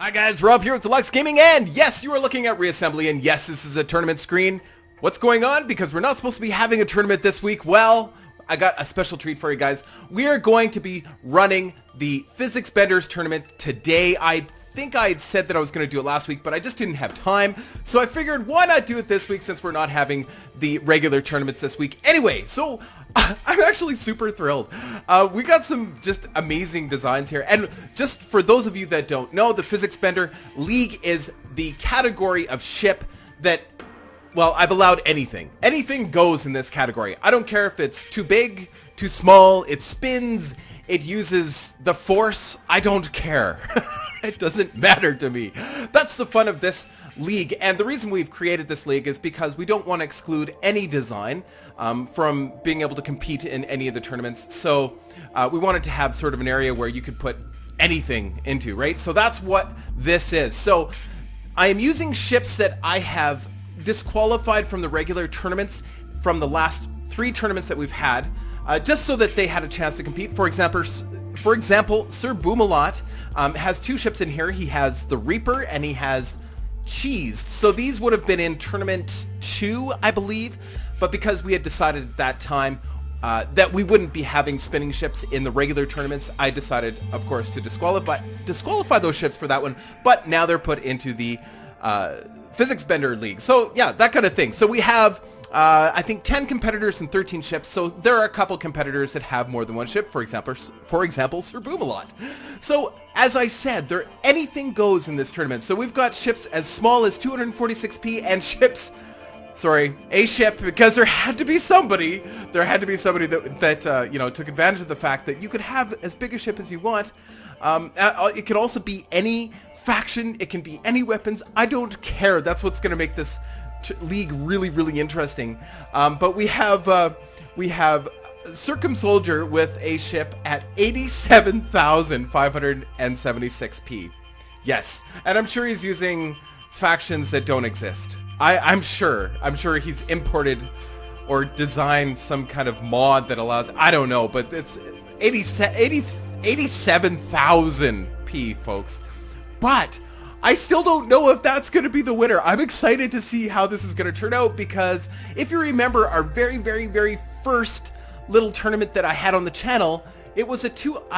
Hi guys, Rob here with Deluks Gaming, and yes, you are looking at Reassembly, and yes, this is a tournament screen. What's going on? Because we're not supposed to be having a tournament this week. Well, I got a special treat for you guys. We are going to be running the Physics Benders tournament today. I think I had said that I was going to do it last week, but I just didn't have time. So I figured, why not do it this week since we're not having the regular tournaments this week. Anyway, so I'm actually super thrilled. We got some just amazing designs here. And just for those of you that don't know, the Physics Bender League is the category of ship that, well, I've allowed anything. Anything goes in this category. I don't care if it's too big, too small, it spins, it uses the force. I don't care. It doesn't matter to me. That's the fun of this league, and the reason we've created this league is because we don't want to exclude any design from being able to compete in any of the tournaments. So we wanted to have sort of an area where you could put anything into, right? So that's what this is. So I am using ships that I have disqualified from the regular tournaments from the last 3 tournaments that we've had, just so that they had a chance to compete. For example, Sir Boomalot has 2 ships in here. He has the Reaper and he has Cheese. So these would have been in tournament 2, I believe, but because we had decided at that time that we wouldn't be having spinning ships in the regular tournaments, I decided, of course, to disqualify those ships for that one, but now they're put into the Physics Bender League. So yeah, that kind of thing. So we have I think 10 competitors and 13 ships, so there are a couple competitors that have more than one ship, for example, Sir Boomalot. So, as I said, anything goes in this tournament. So we've got ships as small as 246p and ships, a ship, because there had to be somebody that you know, took advantage of the fact that you could have as big a ship as you want. It can also be any faction, it can be any weapons, I don't care. That's what's going to make this league really interesting. But we have Circumsoldier with a ship at 87,576p. Yes, and I'm sure he's using factions that don't exist. I'm sure he's imported or designed some kind of mod that allows, I don't know, but it's 87,000p, folks. But I still don't know if that's going to be the winner. I'm excited to see how this is going to turn out, because if you remember our very first little tournament that I had on the channel, it was I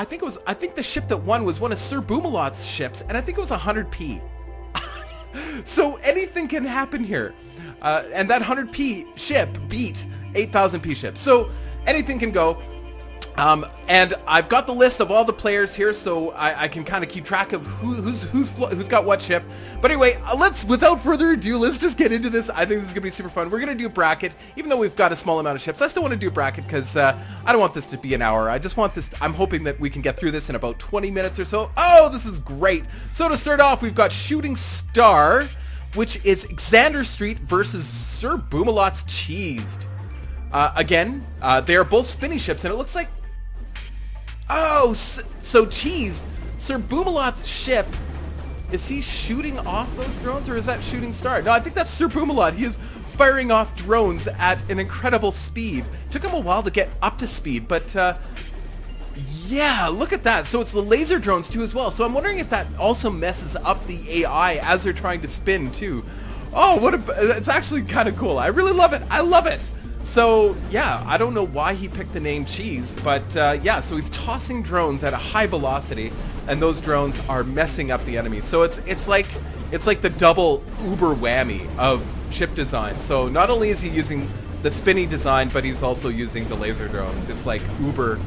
think the ship that won was one of Sir Boomalot's ships, and I think it was 100p. So anything can happen here. And that 100p ship beat 8,000p ship. So anything can go. And I've got the list of all the players here, so I can kind of keep track of who's got what ship. But anyway, without further ado, let's just get into this. I think this is gonna be super fun. We're gonna do a bracket, even though we've got a small amount of ships. I still want to do a bracket because I don't want this to be an hour. I just want this. I'm hoping that we can get through this in about 20 minutes or so. Oh, this is great. So to start off, we've got Shooting Star, which is Xander Street versus Sir Boomalot's Cheesed. Again, they are both spinning ships, and it looks like. Oh, so Cheese, Sir Boomalot's ship, is he shooting off those drones, or is that Shooting Star? No, I think that's Sir Boomalot. He is firing off drones at an incredible speed. Took him a while to get up to speed, but yeah, look at that. So it's the laser drones too as well. So I'm wondering if that also messes up the AI as they're trying to spin too. Oh, it's actually kind of cool. I really love it. I love it. So yeah, I don't know why he picked the name Cheese, but yeah, so he's tossing drones at a high velocity, and those drones are messing up the enemy. So it's like the double uber whammy of ship design. So not only is he using the spinny design, but he's also using the laser drones. It's like uber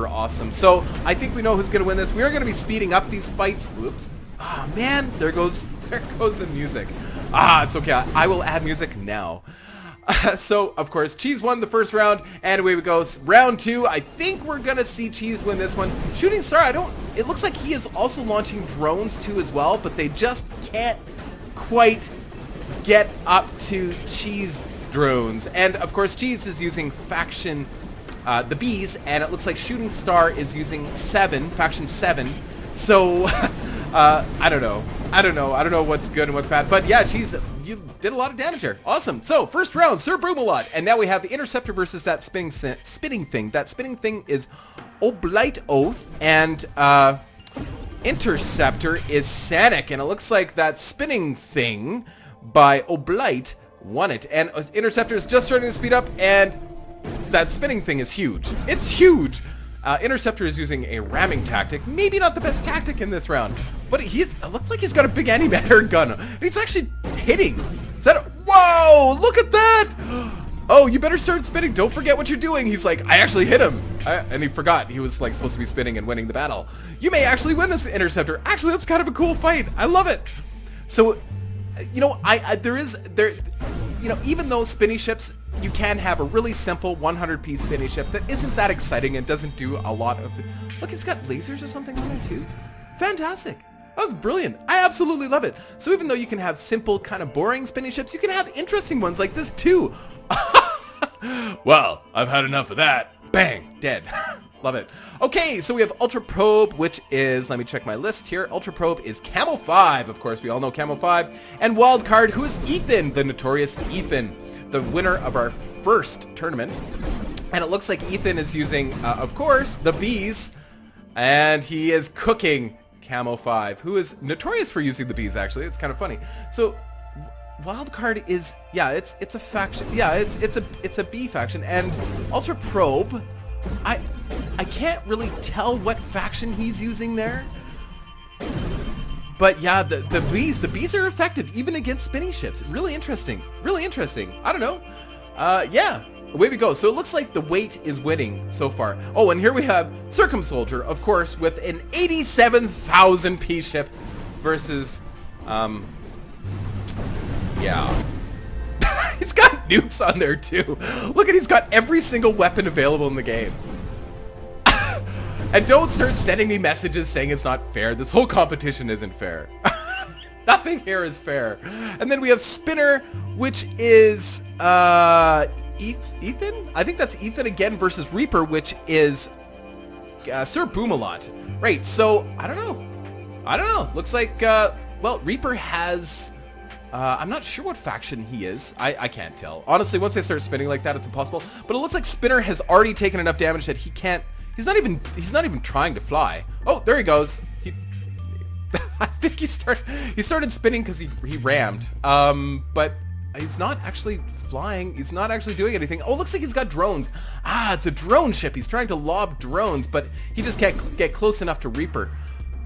awesome. So I think we know who's gonna win this. We are gonna be speeding up these fights. Whoops. Ah, man, there goes the music. It's okay. I will add music now. So, of course, Cheese won the first round, and away we go. Round 2, I think we're going to see Cheese win this one. Shooting Star, it looks like he is also launching drones too as well, but they just can't quite get up to Cheese's drones. And, of course, Cheese is using faction, the Bees, and it looks like Shooting Star is using faction 7. So, I don't know. I don't know what's good and what's bad. But yeah, Cheese, you did a lot of damage here. Awesome. So, first round, Sir Boomalot. And now we have the Interceptor versus that spinning thing. That spinning thing is Oblight Oath. And Interceptor is Sanic, and it looks like that spinning thing by Oblight won it. And Interceptor is just starting to speed up, and that spinning thing is huge. It's huge. Interceptor is using a ramming tactic. Maybe not the best tactic in this round, but it looks like he's got a big antimatter gun. And he's actually hitting. Is that whoa, look at that. Oh, you better start spinning. Don't forget what you're doing. He's like, I actually hit him. And he forgot he was like supposed to be spinning and winning the battle. You may actually win this, Interceptor. Actually, that's kind of a cool fight. I love it. So, you know, you know, even though spinny ships, you can have a really simple 100p spinny ship that isn't that exciting and doesn't do a lot of... Look, it's got lasers or something on it too. Fantastic. That was brilliant. I absolutely love it. So even though you can have simple, kind of boring spinny ships, you can have interesting ones like this too. Well, I've had enough of that. Bang, dead. Love it. Okay, so we have Ultra Probe, which is, let me check my list here. Ultra Probe is Camo 5, of course, we all know Camo 5. And Wildcard, who is Ethan, the notorious Ethan, the winner of our first tournament. And it looks like Ethan is using, of course, the bees. And he is cooking Camo 5, who is notorious for using the bees, actually. It's kind of funny. So Wildcard is, yeah, it's a faction. Yeah, it's a bee faction. And Ultra Probe, I can't really tell what faction he's using there. But yeah, the bees are effective even against spinning ships. Really interesting. Really interesting. I don't know. Yeah, away we go. So it looks like the weight is winning so far. Oh, and here we have Circumsoldier, of course, with an 87,000 P ship versus, yeah. He's got nukes on there too. Look at, he's got every single weapon available in the game. And don't start sending me messages saying it's not fair. This whole competition isn't fair. Nothing here is fair. And then we have Spinner, which is Ethan? I think that's Ethan again versus Reaper, which is Sir Boomalot. Right, so I don't know. Looks like, well, Reaper has... I'm not sure what faction he is. I can't tell. Honestly, once I start spinning like that, it's impossible. But it looks like Spinner has already taken enough damage that he can't... He's not even trying to fly. Oh, there he goes. I think he started spinning because he rammed. But he's not actually flying. He's not actually doing anything. Oh, looks like he's got drones. Ah, it's a drone ship. He's trying to lob drones, but he just can't get close enough to Reaper.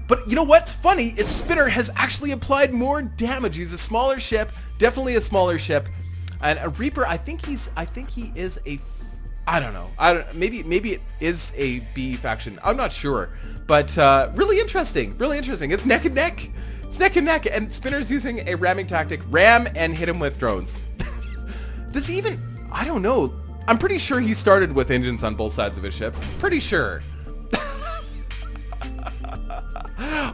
But you know what's funny is Spinner has actually applied more damage. He's a smaller ship, definitely a smaller ship. And a Reaper, I think he is a... I don't know. Maybe it is a B faction. I'm not sure. But really interesting. Really interesting. It's neck and neck. It's neck and neck. And Spinner's using a ramming tactic. Ram and hit him with drones. Does he even... I don't know. I'm pretty sure he started with engines on both sides of his ship. Pretty sure.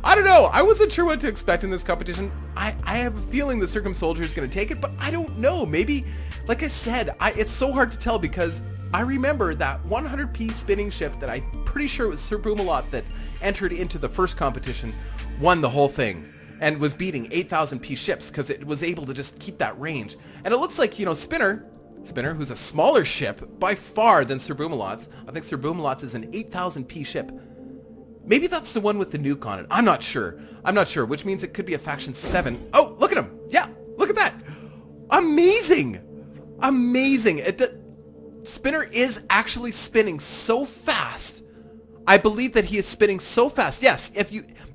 I don't know. I wasn't sure what to expect in this competition. I have a feeling the Circumsoldier is going to take it, but I don't know. Maybe, like I said, it's so hard to tell because... I remember that 100p spinning ship that I'm pretty sure it was Sir Boomalot that entered into the first competition, won the whole thing, and was beating 8,000p ships because it was able to just keep that range. And it looks like, you know, Spinner, who's a smaller ship by far than Sir Boomalot's. I think Sir Boomalot's is an 8,000p ship. Maybe that's the one with the nuke on it. I'm not sure, which means it could be a faction 7. Oh, look at him. Yeah, look at that. Amazing. Amazing. Spinner is actually spinning so fast. I believe that he is spinning so fast. Yes,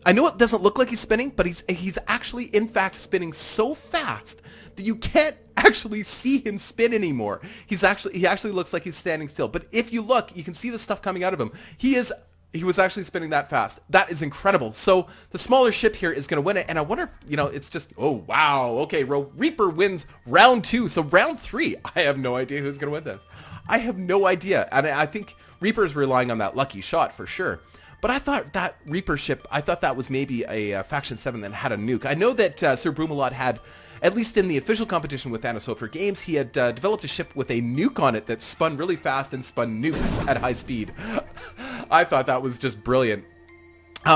I know it doesn't look like he's spinning, but he's actually in fact spinning so fast that you can't actually see him spin anymore. He actually looks like he's standing still. But if you look, you can see the stuff coming out of him. He was actually spinning that fast. That is incredible. So the smaller ship here is going to win it. And I wonder if, you know, it's just, oh, wow. Okay, Reaper wins round 2. So round 3, I have no idea who's going to win this. I have no idea. And I think Reaper's relying on that lucky shot for sure. But I thought that Reaper ship, that was maybe a Faction 7 that had a nuke. I know that Sir Boomalot had, at least in the official competition with Anisotra Games, he had developed a ship with a nuke on it that spun really fast and spun nukes at high speed. I thought that was just brilliant.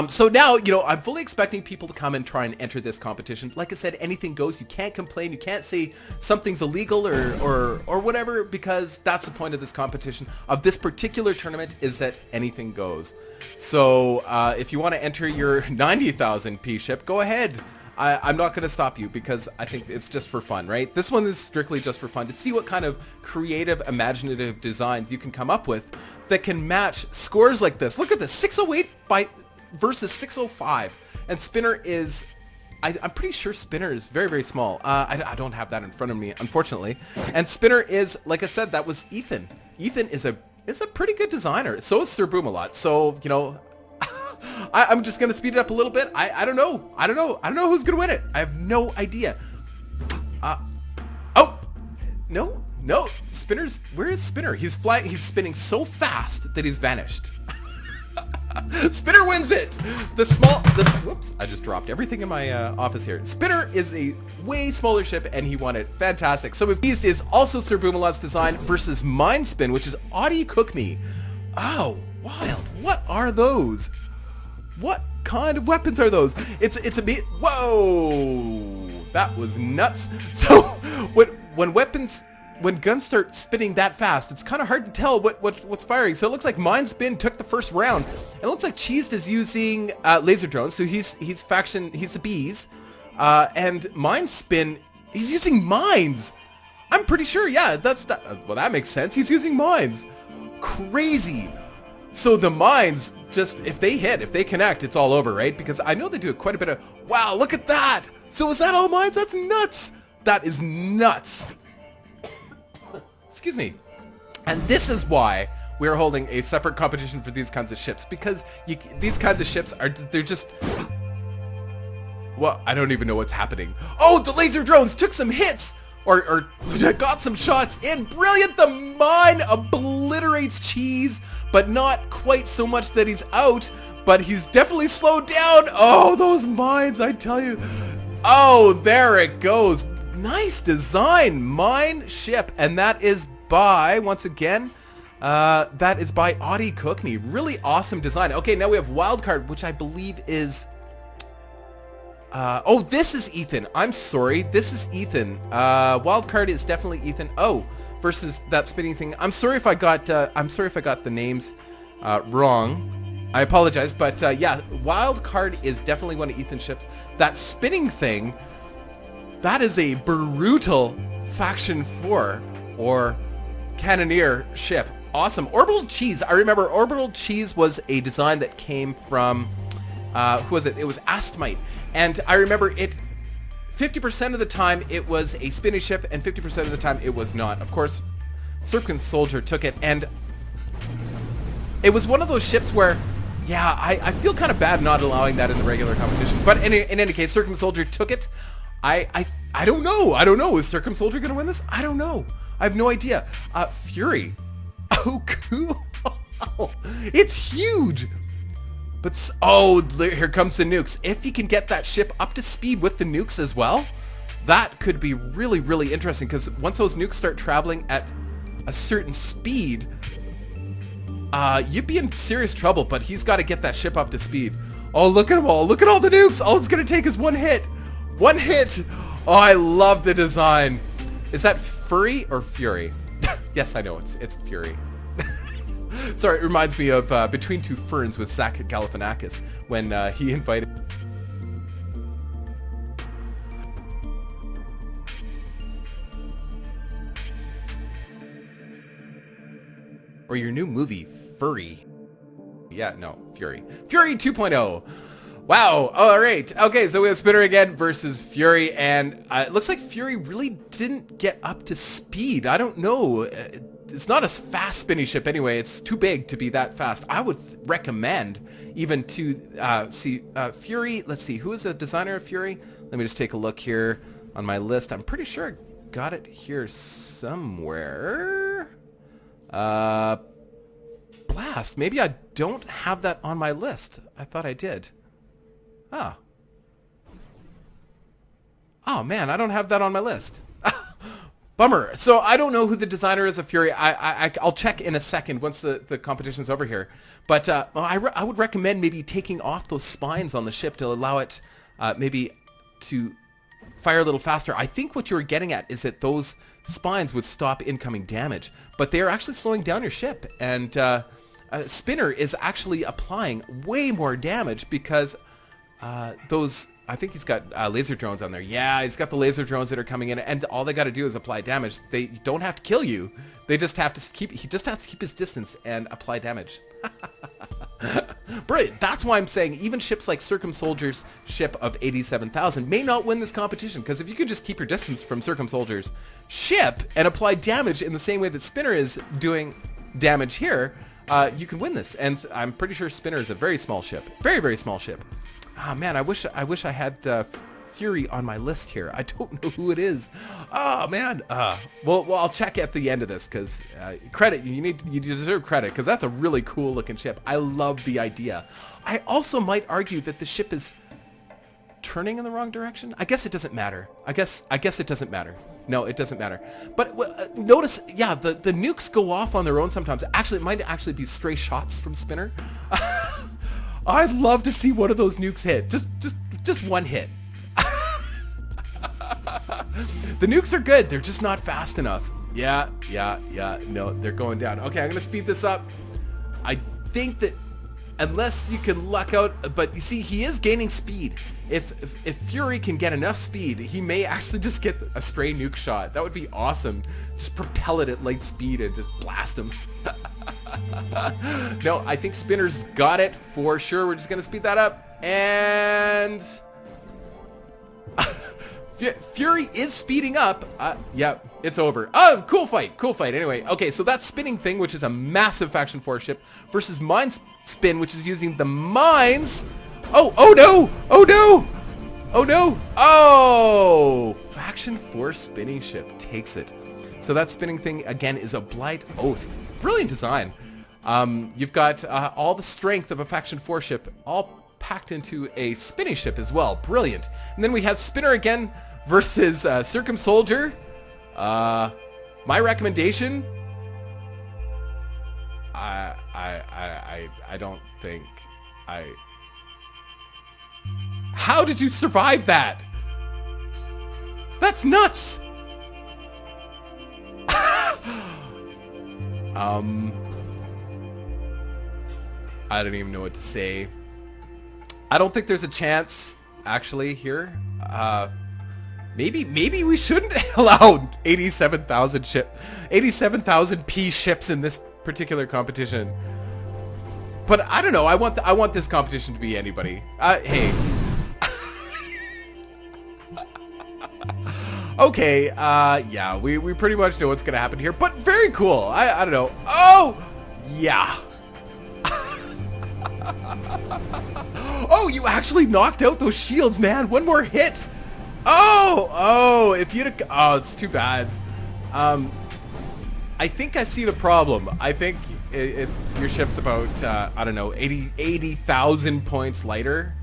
So now, you know, I'm fully expecting people to come and try and enter this competition. Like I said, anything goes. You can't complain. You can't say something's illegal or whatever, because that's the point of this competition, of this particular tournament, is that anything goes. So if you want to enter your 90,000 P ship, go ahead. I'm not going to stop you, because I think it's just for fun, right? This one is strictly just for fun, to see what kind of creative, imaginative designs you can come up with that can match scores like this. Look at this, 608 versus 605, and Spinner is, I'm pretty sure Spinner is very, very small. I don't have that in front of me, unfortunately. And Spinner is, like I said, that was Ethan. Ethan is a pretty good designer. So is Sir Boom-A-Lot. So, you know, I'm just gonna speed it up a little bit. I don't know. I don't know who's gonna win it. I have no idea. Oh, no. Spinner's, where is Spinner? He's flying. He's spinning so fast that he's vanished. Spinner wins it! Whoops, I just dropped everything in my office here. Spinner is a way smaller ship, and he won it. Fantastic. So if Beast is also Sir Boom-A-Lot's design versus Mind Spin, which is Audie Cook Me. Oh, wild. What are those? What kind of weapons are those? It's a bit, whoa! That was nuts. So when guns start spinning that fast, it's kind of hard to tell what's firing. So it looks like Mind Spin took the first round. It looks like Cheesed is using laser drones. So he's the bees, and Mind Spin, he's using mines. I'm pretty sure. Yeah, well, that makes sense. He's using mines. Crazy. So the mines, just if they connect, it's all over, right? Because I know they do quite a bit of. Wow, look at that. So is that all mines? That's nuts. That is nuts. Excuse me. And this is why we're holding a separate competition for these kinds of ships, because these kinds of ships they're just, well, I don't even know what's happening. Oh, the laser drones took some hits, or got some shots in. Brilliant. The mine obliterates Cheese, but not quite so much that he's out, but he's definitely slowed down. Oh, those mines, I tell you. Oh, there it goes. Nice design, mine ship, and that is by, once again, that is by Audie Cook Me. Really awesome design. Okay, now we have Wildcard, which I believe is, oh, this is Ethan. I'm sorry, this is Ethan. Wildcard is definitely Ethan. Oh, versus that spinning thing. I'm sorry if I got the names wrong. I apologize, but yeah, Wildcard is definitely one of Ethan's ships. That spinning thing, that is a brutal Faction 4 or Cannoneer ship. Awesome. Orbital Cheese. I remember Orbital Cheese was a design that came from, who was it? It was Astmite. And I remember it, 50% of the time it was a spinning ship, and 50% of the time it was not. Of course, Serpent Soldier took it, and it was one of those ships where, yeah, I feel kind of bad not allowing that in the regular competition. But in any case, Circum Soldier took it. I don't know. Is Circum Soldier going to win this? I don't know. I have no idea. Fury. Oh, cool. It's huge. But, oh, here comes the nukes. If he can get that ship up to speed with the nukes as well, that could be really, really interesting. Because once those nukes start traveling at a certain speed, you'd be in serious trouble. But he's got to get that ship up to speed. Oh, look at them all. Look at all the nukes. All it's going to take is one hit. One hit! Oh, I love the design. Is that Furry or Fury? Yes, I know, it's Fury. Sorry, it reminds me of Between Two Ferns with Zach Galifianakis when he invited... Or your new movie, Furry. Yeah, no, Fury. Fury 2.0. Wow, all right. Okay, so we have Spinner again versus Fury, and it looks like Fury really didn't get up to speed. I don't know. It's not a fast spinning ship anyway. It's too big to be that fast. I would recommend even to see Fury. Let's see, who is the designer of Fury? Let me just take a look here on my list. I'm pretty sure I got it here somewhere. Blast. Maybe I don't have that on my list. I thought I did. Ah. Oh man, I don't have that on my list. Bummer. So I don't know who the designer is of Fury. I'll check in a second once the competition's over here. But I would recommend maybe taking off those spines on the ship to allow it maybe to fire a little faster. I think what you were getting at is that those spines would stop incoming damage, but they are actually slowing down your ship. And Spinner is actually applying way more damage because those... I think he's got laser drones on there. Yeah, he's got the laser drones that are coming in, and all they got to do is apply damage. They don't have to kill you. They just have to keep... He just has to keep his distance and apply damage. Brilliant. That's why I'm saying even ships like Circumsoldier's ship of 87,000 may not win this competition, because if you could just keep your distance from Circumsoldier's ship and apply damage in the same way that Spinner is doing damage here, you can win this. And I'm pretty sure Spinner is a very small ship. Very, very small ship. Ah, man, I wish I had Fury on my list here. I don't know who it is. Oh, man. Well, I'll check at the end of this, because credit, you deserve credit, because that's a really cool looking ship. I love the idea. I also might argue that the ship is turning in the wrong direction. I guess it doesn't matter. I guess it doesn't matter. No, it doesn't matter. But notice, yeah, the nukes go off on their own sometimes. Actually, it might actually be stray shots from Spinner. I'd love to see one of those nukes hit. Just one hit. The nukes are good. They're just not fast enough. Yeah. No, they're going down. Okay, I'm going to speed this up. I think that unless you can luck out, but you see, he is gaining speed. If Fury can get enough speed, he may actually just get a stray nuke shot. That would be awesome. Just propel it at light speed and just blast him. No, I think Spinner's got it for sure. We're just going to speed that up. And... Fury is speeding up. Yeah, it's over. Oh, cool fight. Anyway, okay, so that spinning thing, which is a massive Faction 4 ship, versus Mine Spin, which is using the mines. Oh no! Oh! Faction 4 spinning ship takes it. So that spinning thing, again, is a Blight Oath. Brilliant design. You've got all the strength of a Faction 4 ship, all packed into a spinning ship as well. Brilliant. And then we have Spinner again versus Circumsoldier. My recommendation... I don't think I... How did you survive that? That's nuts! I don't even know what to say. I don't think there's a chance, actually, here. Maybe we shouldn't allow 87,000 P ships in this particular competition. But I don't know. I want this competition to be anybody. Hey. Okay. Yeah. We pretty much know what's gonna happen here. But very cool. I don't know. Oh, yeah. Oh, you actually knocked out those shields, man. One more hit. Oh, if you'd... Oh, it's too bad. I think I see the problem. I think your ship's about, I don't know, 80,000 points lighter.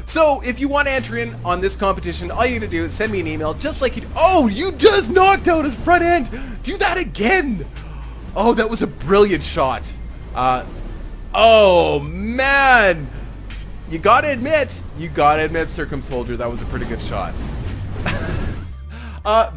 So, if you want to enter in on this competition, all you gotta do is send me an email, just like you... Oh, you just knocked out his front end. Do that again. Oh, that was a brilliant shot. Oh, man. You gotta admit, Circumsoldier, that was a pretty good shot.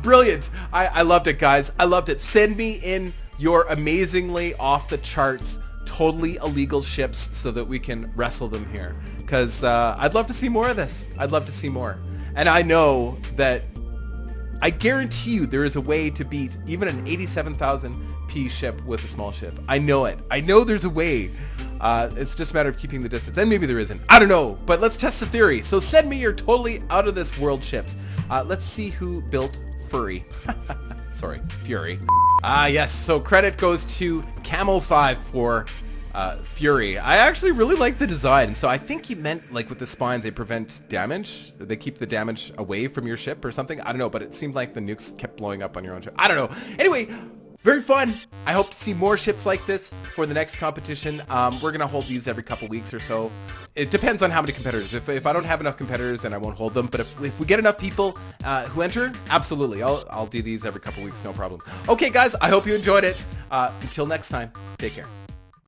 Brilliant. I loved it, guys. I loved it. Send me in your amazingly off-the-charts, totally illegal ships so that we can wrestle them here. Because I'd love to see more of this. I'd love to see more. And I know that... I guarantee you there is a way to beat even an 87,000 P ship with a small ship. I know it. I know there's a way. It's just a matter of keeping the distance. And maybe there isn't. I don't know. But let's test the theory. So send me your totally out of this world ships. Let's see who built Fury. Sorry, Fury. Yes. So credit goes to Camo5 for Fury. I actually really like the design. So I think he meant, like, with the spines, they prevent damage. They keep the damage away from your ship or something. I don't know. But it seemed like the nukes kept blowing up on your own ship. I don't know. Anyway... Very fun. I hope to see more ships like this for the next competition. We're going to hold these every couple weeks or so. It depends on how many competitors. If I don't have enough competitors, then I won't hold them. But if we get enough people who enter, absolutely. I'll do these every couple weeks, no problem. Okay, guys, I hope you enjoyed it. Until next time, take care.